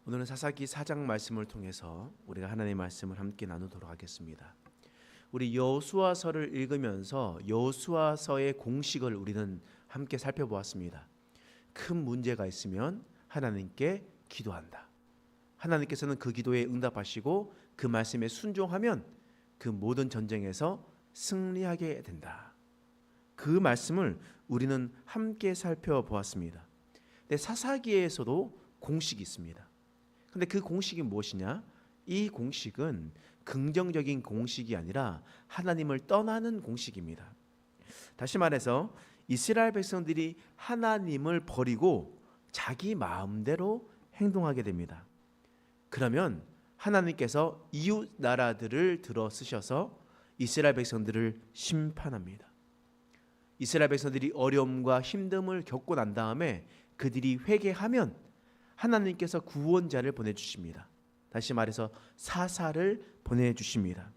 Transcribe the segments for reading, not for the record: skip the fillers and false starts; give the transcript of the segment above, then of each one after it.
오늘은 사사기 4장 말씀을 통해서 우리가 하나님의 말씀을 함께 나누도록 하겠습니다. 우리 여호수아서를 읽으면서 여호수아서의 공식을 우리는 함께 살펴보았습니다. 큰 문제가 있으면 하나님께 기도한다. 하나님께서는 그 기도에 응답하시고 그 말씀에 순종하면 그 모든 전쟁에서 승리하게 된다. 그 말씀을 우리는 함께 살펴보았습니다. 근데 사사기에서도 공식이 있습니다. 근데 그 공식이 무엇이냐? 이 공식은 긍정적인 공식이 아니라 하나님을 떠나는 공식입니다. 다시 말해서 이스라엘 백성들이 하나님을 버리고 자기 마음대로 행동하게 됩니다. 그러면 하나님께서 이웃 나라들을 들어 쓰셔서 이스라엘 백성들을 심판합니다. 이스라엘 백성들이 어려움과 힘듦을 겪고 난 다음에 그들이 회개하면 하나님께서 구원자를 보내주십니다. 다시 말해서 사사를 보내주십니다.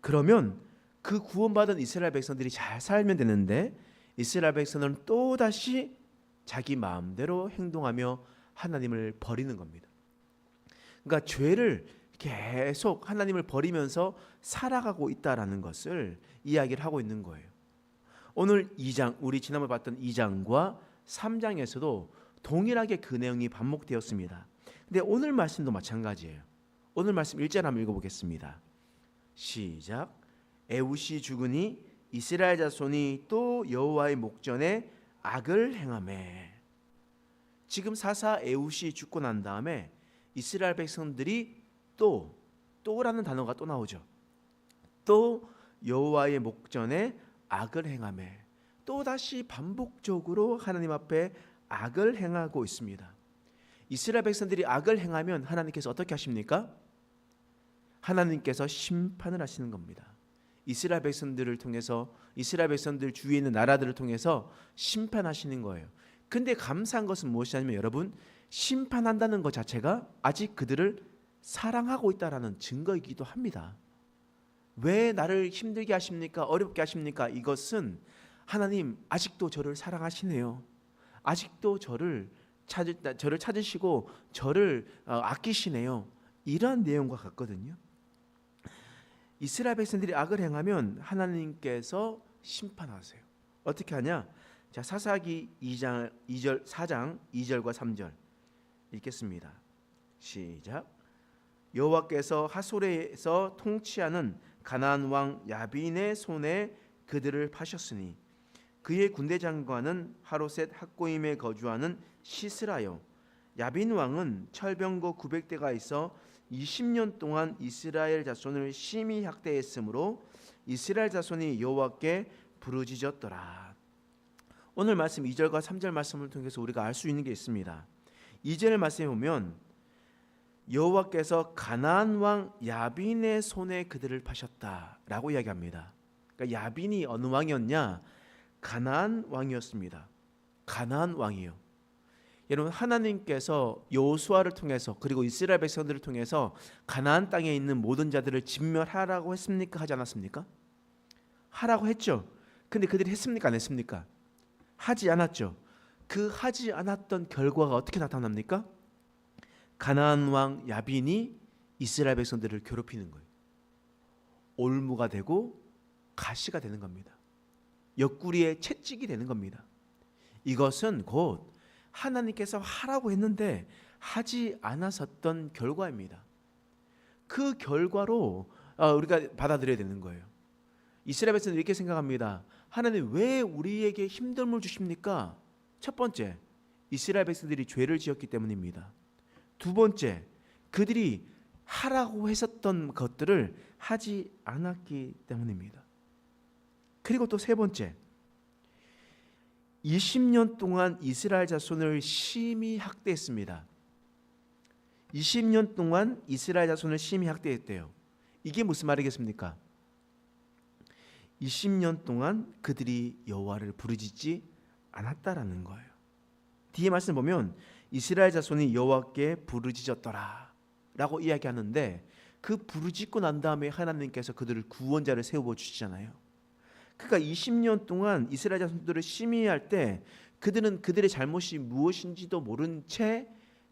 그러면 그 구원받은 이스라엘 백성들이 잘 살면 되는데 이스라엘 백성은 또다시 자기 마음대로 행동하며 하나님을 버리는 겁니다. 그러니까 죄를 계속 하나님을 버리면서 살아가고 있다라는 것을 이야기를 하고 있는 거예요. 오늘 2장, 우리 지난번에 봤던 2장과 3장에서도 동일하게 그 내용이 반복되었습니다. 근데 오늘 말씀도 마찬가지예요. 오늘 말씀 1절 한번 읽어보겠습니다. 시작. 에웃이 죽으니 이스라엘 자손이 또 여호와의 목전에 악을 행하매. 지금 사사 에웃이 죽고 난 다음에 이스라엘 백성들이 또라는 단어가 또 나오죠. 또 여호와의 목전에 악을 행하매. 또다시 반복적으로 하나님 앞에 악을 행하고 있습니다. 이스라엘 백성들이 악을 행하면 하나님께서 어떻게 하십니까? 하나님께서 심판을 하시는 겁니다. 이스라엘 백성들을 통해서 이스라엘 백성들 주위에 있는 나라들을 통해서 심판하시는 거예요. 근데 감사한 것은 무엇이냐면 여러분, 심판한다는 것 자체가 아직 그들을 사랑하고 있다라는 증거이기도 합니다. 왜 나를 힘들게 하십니까? 어렵게 하십니까? 이것은 하나님 아직도 저를 사랑하시네요. 아직도 저를 찾으시고 저를 아끼시네요. 이런 내용과 같거든요. 이스라엘 백성들이 악을 행하면 하나님께서 심판하세요. 어떻게 하냐? 자, 사사기 4장 2절과 3절 읽겠습니다. 시작. 여호와께서 하솔에서 통치하는 가나안 왕 야빈의 손에 그들을 파셨으니 그의 군대 장관은 하로셋 학고임에 거주하는 시스라요. 야빈 왕은 철병거 900대가 있어 20년 동안 이스라엘 자손을 심히 학대했으므로 이스라엘 자손이 여호와께 부르짖었더라. 오늘 말씀 2절과 3절 말씀을 통해서 우리가 알 수 있는 게 있습니다. 2절 말씀에 보면 여호와께서 가나안 왕 야빈의 손에 그들을 파셨다라고 이야기합니다. 그러니까 야빈이 어느 왕이었냐? 가나안 왕이었습니다. 가나안 왕이요. 여러분, 하나님께서 여호수아를 통해서 그리고 이스라엘 백성들을 통해서 가나안 땅에 있는 모든 자들을 진멸하라고 했습니까? 하지 않았습니까? 하라고 했죠. 근데 그들이 했습니까? 안 했습니까? 하지 않았죠. 그 하지 않았던 결과가 어떻게 나타납니까? 가나안 왕 야빈이 이스라엘 백성들을 괴롭히는 거예요. 올무가 되고 가시가 되는 겁니다. 옆구리에 채찍이 되는 겁니다. 이것은 곧 하나님께서 하라고 했는데 하지 않았었던 결과입니다. 그 결과로 우리가 받아들여야 되는 거예요. 이스라엘 백성들이 이렇게 생각합니다. 하나님 왜 우리에게 힘듦을 주십니까? 첫 번째, 이스라엘 백성들이 죄를 지었기 때문입니다. 두 번째, 그들이 하라고 했었던 것들을 하지 않았기 때문입니다. 그리고 또 세 번째, 20년 동안 이스라엘 자손을 심히 학대했습니다. 20년 동안 이스라엘 자손을 심히 학대했대요. 이게 무슨 말이겠습니까? 20년 동안 그들이 여호와를 부르짖지 않았다라는 거예요. 뒤에 말씀 보면 이스라엘 자손이 여호와께 부르짖었더라 라고 이야기하는데 그 부르짖고 난 다음에 하나님께서 그들을 구원자를 세워 주시잖아요. 그러니까 20년 동안 이스라엘 자손들을 심의할 때 그들은 그들의 잘못이 무엇인지도 모른 채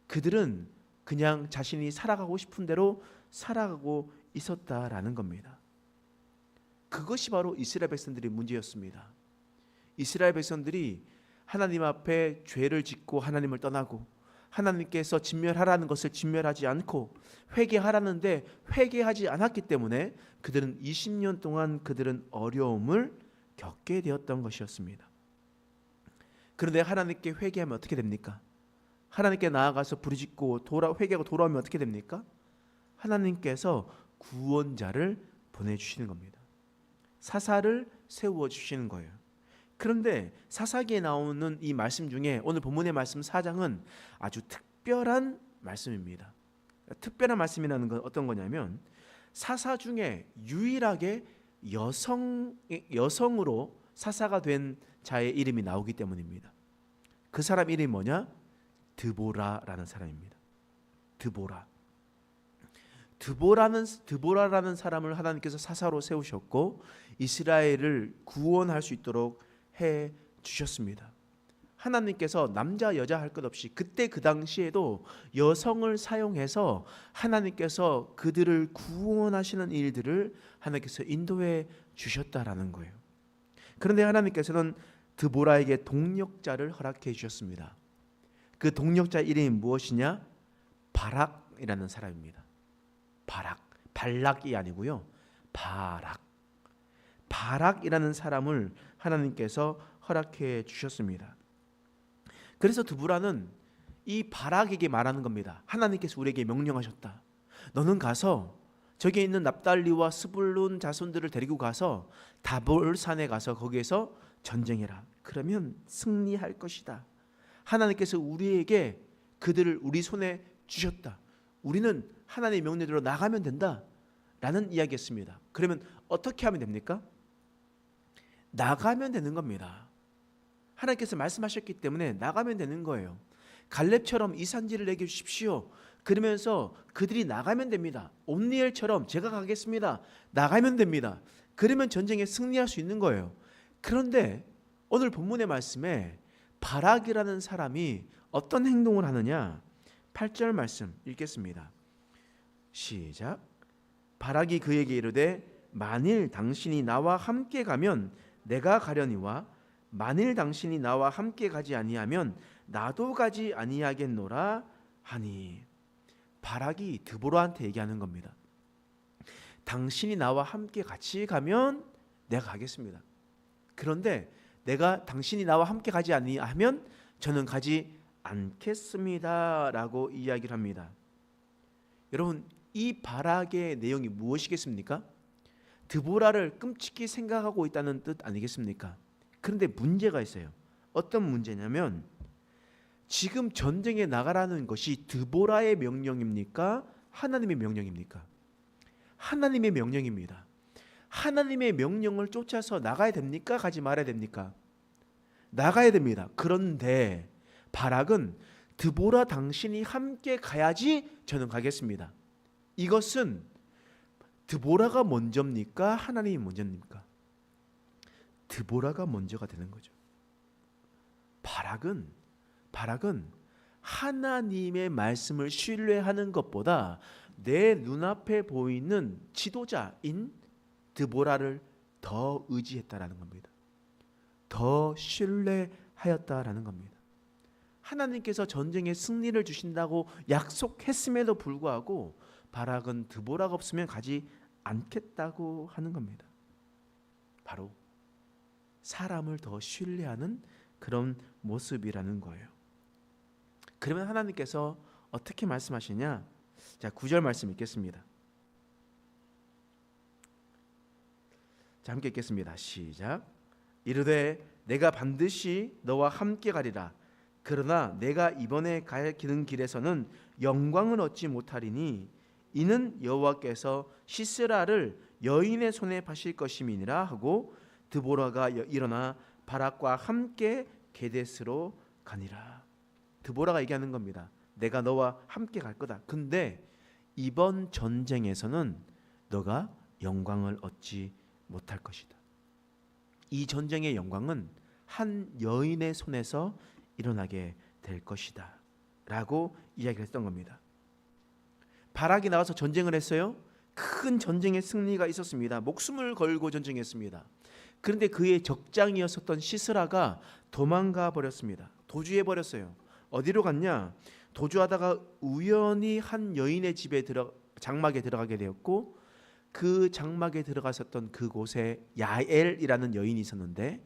그들은 그냥 자신이 살아가고 싶은 대로 살아가고 있었다라는 겁니다. 그것이 바로 이스라엘 백성들의 문제였습니다. 이스라엘 백성들이 하나님 앞에 죄를 짓고 하나님을 떠나고 하나님께서 진멸하라는 것을 진멸하지 않고 회개하라는데 회개하지 않았기 때문에 그들은 20년 동안 그들은 어려움을 겪게 되었던 것이었습니다. 그런데 하나님께 회개하면 어떻게 됩니까? 하나님께 나아가서 부르짖고 회개하고 돌아오면 어떻게 됩니까? 하나님께서 구원자를 보내주시는 겁니다. 사사를 세워주시는 거예요. 그런데 사사기에 나오는 이 말씀 중에 오늘 본문의 말씀 4장은 아주 특별한 말씀입니다. 특별한 말씀이라는 건 어떤 거냐면 사사 중에 유일하게 여성으로 사사가 된 자의 이름이 나오기 때문입니다. 그 사람 이름이 뭐냐? 드보라라는 사람입니다. 드보라라는 사람을 하나님께서 사사로 세우셨고 이스라엘을 구원할 수 있도록 해 주셨습니다. 하나님께서 남자 여자 할 것 없이 그때 그 당시에도 여성을 사용해서 하나님께서 그들을 구원하시는 일들을 하나님께서 인도해 주셨다라는 거예요. 그런데 하나님께서는 드보라에게 동력자를 허락해 주셨습니다. 그 동력자 이름이 무엇이냐? 바락이라는 사람입니다. 발락이 아니고요. 바락이라는 사람을 하나님께서 허락해 주셨습니다. 그래서 드보라는 이 바락에게 말하는 겁니다. 하나님께서 우리에게 명령하셨다. 너는 가서 저기에 있는 납달리와 스불룬 자손들을 데리고 가서 다볼산에 가서 거기에서 전쟁해라. 그러면 승리할 것이다. 하나님께서 우리에게 그들을 우리 손에 주셨다. 우리는 하나님의 명령대로 나가면 된다 라는 이야기였습니다. 그러면 어떻게 하면 됩니까? 나가면 되는 겁니다. 하나님께서 말씀하셨기 때문에 나가면 되는 거예요. 갈렙처럼 이 산지를 내게 주십시오. 그러면서 그들이 나가면 됩니다. 옴니엘처럼 제가 가겠습니다. 나가면 됩니다. 그러면 전쟁에 승리할 수 있는 거예요. 그런데 오늘 본문의 말씀에 바락이라는 사람이 어떤 행동을 하느냐? 8절 말씀 읽겠습니다. 시작. 바락이 그에게 이르되 만일 당신이 나와 함께 가면 내가 가려니와 만일 당신이 나와 함께 가지 아니하면 나도 가지 아니하겠노라 하니. 바락이 드보라한테 얘기하는 겁니다. 당신이 나와 함께 같이 가면 내가 가겠습니다. 그런데 내가 당신이 나와 함께 가지 아니하면 저는 가지 않겠습니다 라고 이야기를 합니다. 여러분, 이 바락의 내용이 무엇이겠습니까? 드보라를 끔찍히 생각하고 있다는 뜻 아니겠습니까? 그런데 문제가 있어요. 어떤 문제냐면 지금 전쟁에 나가라는 것이 드보라의 명령입니까? 하나님의 명령입니까? 하나님의 명령입니다. 하나님의 명령을 쫓아서 나가야 됩니까? 가지 말아야 됩니까? 나가야 됩니다. 그런데 바락은 드보라 당신이 함께 가야지 저는 가겠습니다. 이것은 드보라가 먼저입니까? 하나님이 먼저입니까? 드보라가 먼저가 되는 거죠. 바락은 하나님의 말씀을 신뢰하는 것보다 내 눈앞에 보이는 지도자인 드보라를 더 의지했다라는 겁니다. 더 신뢰하였다라는 겁니다. 하나님께서 전쟁에 승리를 주신다고 약속했음에도 불구하고 바락은 드보라가 없으면 가지 않겠다고 하는 겁니다. 바로 사람을 더 신뢰하는 그런 모습이라는 거예요. 그러면 하나님께서 어떻게 말씀하시냐? 자, 9절 말씀 읽겠습니다. 자, 함께 읽겠습니다. 시작. 이르되 내가 반드시 너와 함께 가리라. 그러나 내가 이번에 가는 길에서는 영광을 얻지 못하리니 이는 여호와께서 시스라를 여인의 손에 파실 것임이니라 하고 드보라가 일어나 바락과 함께 게데스로 가니라. 드보라가 얘기하는 겁니다. 내가 너와 함께 갈 거다. 근데 이번 전쟁에서는 너가 영광을 얻지 못할 것이다. 이 전쟁의 영광은 한 여인의 손에서 일어나게 될 것이다 라고 이야기를 했던 겁니다. 바락이 나가서 전쟁을 했어요. 큰 전쟁의 승리가 있었습니다. 목숨을 걸고 전쟁했습니다. 그런데 그의 적장이었었던 시스라가 도망가 버렸습니다. 도주해 버렸어요. 어디로 갔냐? 도주하다가 우연히 한 여인의 집에 장막에 들어가게 되었고, 그 장막에 들어갔었던 그곳에 야엘이라는 여인이 있었는데,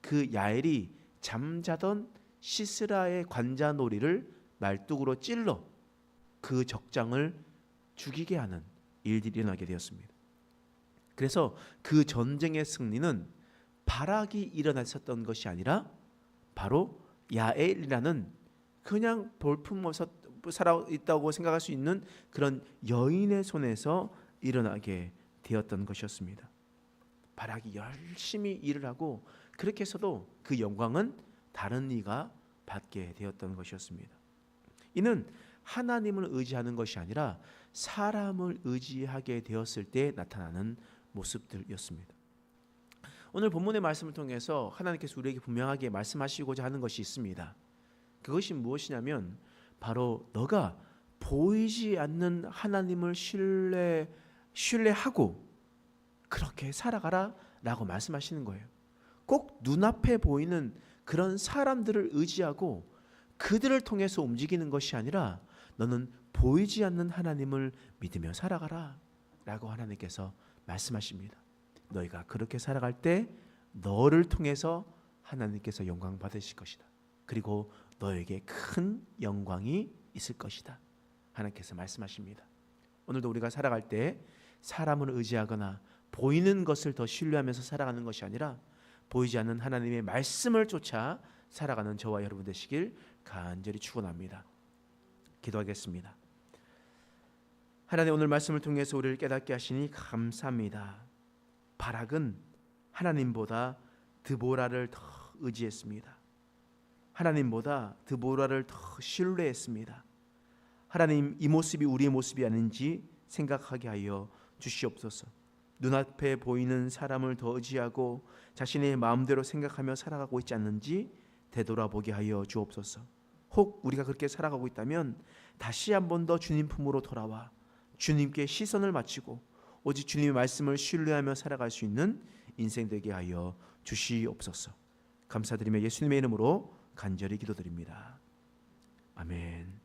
그 야엘이 잠자던 시스라의 관자놀이를 말뚝으로 찔러 그 적장을 죽이게 하는 일들이 일어나게 되었습니다. 그래서 그 전쟁의 승리는 바락이 일어났었던 것이 아니라 바로 야엘이라는 그냥 볼품없이 살아있다고 생각할 수 있는 그런 여인의 손에서 일어나게 되었던 것이었습니다. 바락이 열심히 일을 하고 그렇게 해서도 그 영광은 다른 이가 받게 되었던 것이었습니다. 이는 하나님을 의지하는 것이 아니라 사람을 의지하게 되었을 때 나타나는 모습들이었습니다. 오늘 본문의 말씀을 통해서 하나님께서 우리에게 분명하게 말씀하시고자 하는 것이 있습니다. 그것이 무엇이냐면 바로 너가 보이지 않는 하나님을 신뢰하고 그렇게 살아가라 라고 말씀하시는 거예요. 꼭 눈앞에 보이는 그런 사람들을 의지하고 그들을 통해서 움직이는 것이 아니라 너는 보이지 않는 하나님을 믿으며 살아가라 라고 하나님께서 말씀하십니다. 너희가 그렇게 살아갈 때 너를 통해서 하나님께서 영광 받으실 것이다. 그리고 너에게 큰 영광이 있을 것이다. 하나님께서 말씀하십니다. 오늘도 우리가 살아갈 때 사람을 의지하거나 보이는 것을 더 신뢰하면서 살아가는 것이 아니라 보이지 않는 하나님의 말씀을 쫓아 살아가는 저와 여러분 되시길 간절히 축원합니다. 기도하겠습니다. 하나님, 오늘 말씀을 통해서 우리를 깨닫게 하시니 감사합니다. 바락은 하나님보다 드보라를 더 의지했습니다. 하나님보다 드보라를 더 신뢰했습니다. 하나님, 이 모습이 우리의 모습이 아닌지 생각하게 하여 주시옵소서. 눈앞에 보이는 사람을 더 의지하고 자신의 마음대로 생각하며 살아가고 있지 않는지 되돌아보게 하여 주옵소서. 혹 우리가 그렇게 살아가고 있다면 다시 한 번 더 주님 품으로 돌아와 주님께 시선을 맞추고 오직 주님의 말씀을 신뢰하며 살아갈 수 있는 인생 되게 하여 주시옵소서. 감사드리며 예수님의 이름으로 간절히 기도드립니다. 아멘.